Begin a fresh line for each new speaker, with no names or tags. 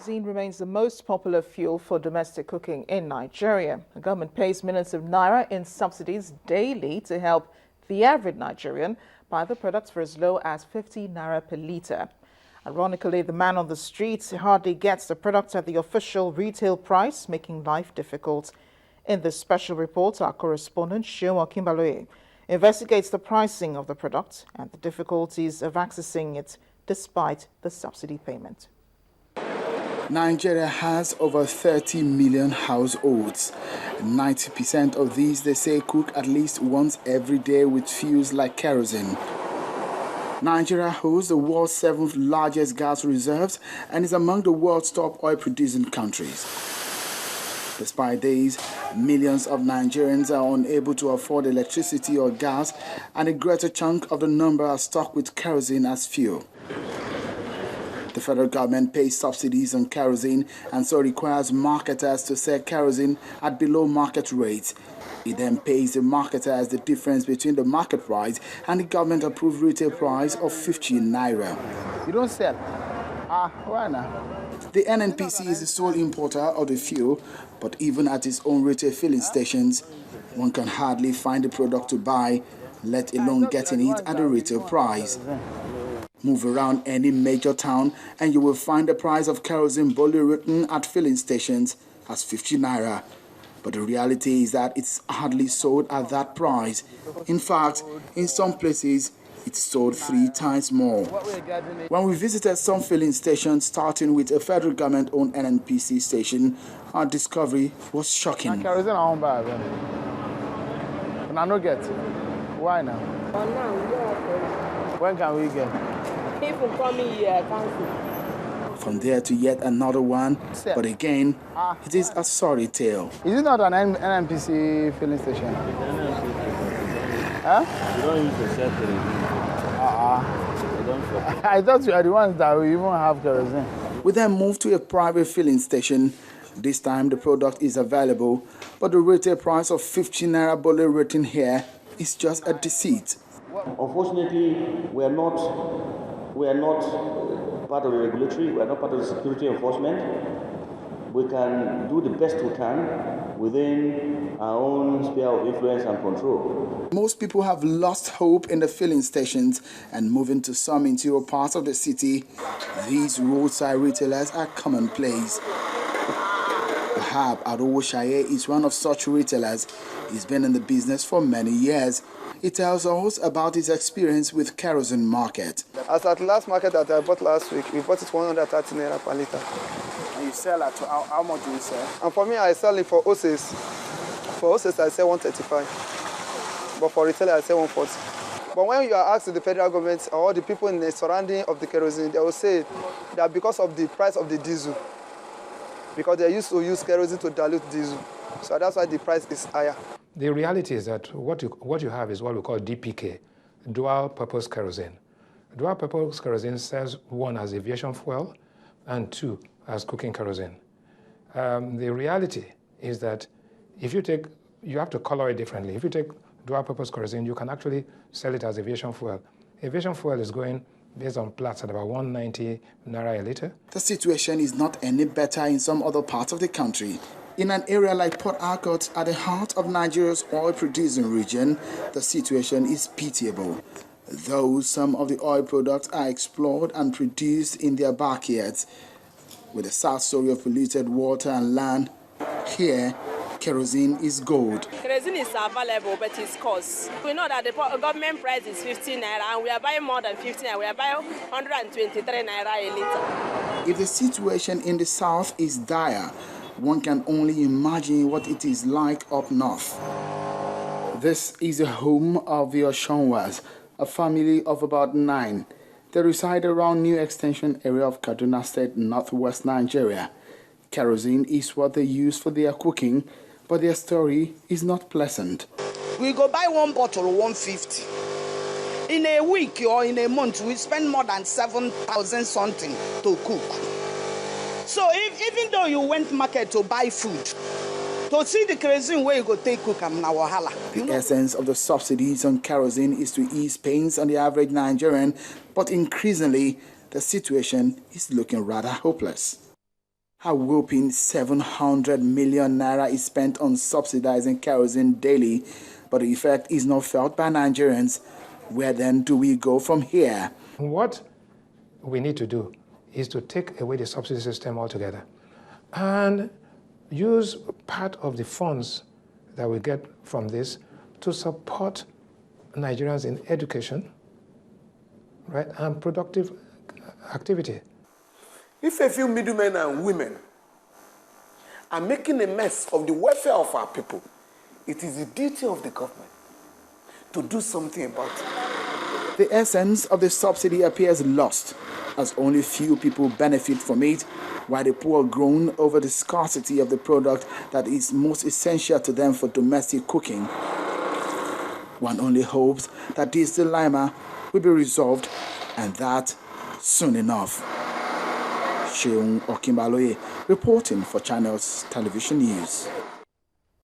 Kerosene remains the most popular fuel for domestic cooking in Nigeria. The government pays millions of naira in subsidies daily to help the average Nigerian buy the products for as low as 50 naira per litre. Ironically, the man on the streets hardly gets the product at the official retail price, making life difficult. In this special report, our correspondent Seun Okinbaloye investigates the pricing of the product and the difficulties of accessing it despite the subsidy payment.
Nigeria has over 30 million households. 90% of these, they say, cook at least once every day with fuels like kerosene. Nigeria holds the world's 7th largest gas reserves and is among the world's top oil-producing countries. Despite these, millions of Nigerians are unable to afford electricity or gas, and a greater chunk of the number are stuck with kerosene as fuel. The federal government pays subsidies on kerosene and so requires marketers to sell kerosene at below market rates. It then pays the marketers the difference between the market price and the government-approved retail price of 50 naira.
You don't sell? Why not?
The NNPC is the sole importer of the fuel, but even at its own retail filling stations, one can hardly find the product to buy, let alone getting it at a retail price. Move around any major town and you will find the price of kerosene boldly written at filling stations as 50 naira. But the reality is that it's hardly sold at that price. In fact, in some places, it's sold 3 times more. When we visited some filling stations, starting with a federal government-owned NNPC station, our discovery was shocking.
Kerosene I won't buy, and I don't get. Why now? When can we get?
People coming here, I can't see.
From there to yet another one, but again, it is a sorry tale.
Is it not an NNPC filling station? Huh?
You don't use the sell kerosene.
I thought you are the ones that will even have kerosene.
We then moved to a private filling station. This time the product is available, but the retail price of 50 naira boldly written here is just a deceit.
Unfortunately, we are not part of the regulatory, we are not part of the security enforcement. We can do the best we can within our own sphere of influence and control.
Most people have lost hope in the filling stations and moving to some interior parts of the city. These roadside retailers are commonplace. Wahab Adowoshaye is one of such retailers. He's been in the business for many years. He tells us about his experience with kerosene market.
As at last market that I bought last week, we bought it 130 naira per litre.
And you sell at how much do you sell?
And for me, I sell it for OCs. For OCs, I sell 135. But for retail, I sell 140. But when you are asked the federal government or the people in the surrounding of the kerosene, they will say that because of the price of the diesel, because they used to use kerosene to dilute diesel. So that's why the price is higher.
The reality is that what you have is what we call DPK, dual-purpose kerosene. Dual-purpose kerosene serves 1 as aviation fuel and 2 as cooking kerosene. The reality is that if you have to color it differently. If you take dual-purpose kerosene, you can actually sell it as aviation fuel. Aviation fuel is going based on Platts at about 190 naira a litre.
The situation is not any better in some other parts of the country. In an area like Port Harcourt, at the heart of Nigeria's oil-producing region, the situation is pitiable. Though some of the oil products are explored and produced in their backyards, with the sad story of polluted water and land, here, kerosene is gold.
Kerosene is available, but it's cost. We know that the government price is 15 naira, and we are buying more than 15 naira. We are buying 123 naira a litre.
If the situation in the south is dire, one can only imagine what it is like up north. This is the home of the Oshonwas, a family of about 9. They reside around New Extension area of Kaduna State, northwest Nigeria. Kerosene is what they use for their cooking, but their story is not pleasant.
We go buy 1 bottle 150. In a week or in a month, we spend more than 7,000 something to cook. So even though you went market to buy food, to see the kerosene where you go take cook am na wahala.
The essence of the subsidies on kerosene is to ease pains on the average Nigerian, but increasingly the situation is looking rather hopeless. A whopping 700 million naira is spent on subsidizing kerosene daily, but the effect is not felt by Nigerians. Where then do we go from here?
What we need to do is to take away the subsidy system altogether and use part of the funds that we get from this to support Nigerians in education, right, and productive activity.
If a few middlemen and women are making a mess of the welfare of our people, it is the duty of the government to do something about it.
The essence of the subsidy appears lost, as only few people benefit from it, while the poor groan over the scarcity of the product that is most essential to them for domestic cooking. One only hopes that this dilemma will be resolved, and that soon enough. Seun Okinbaloye reporting for Channels Television News.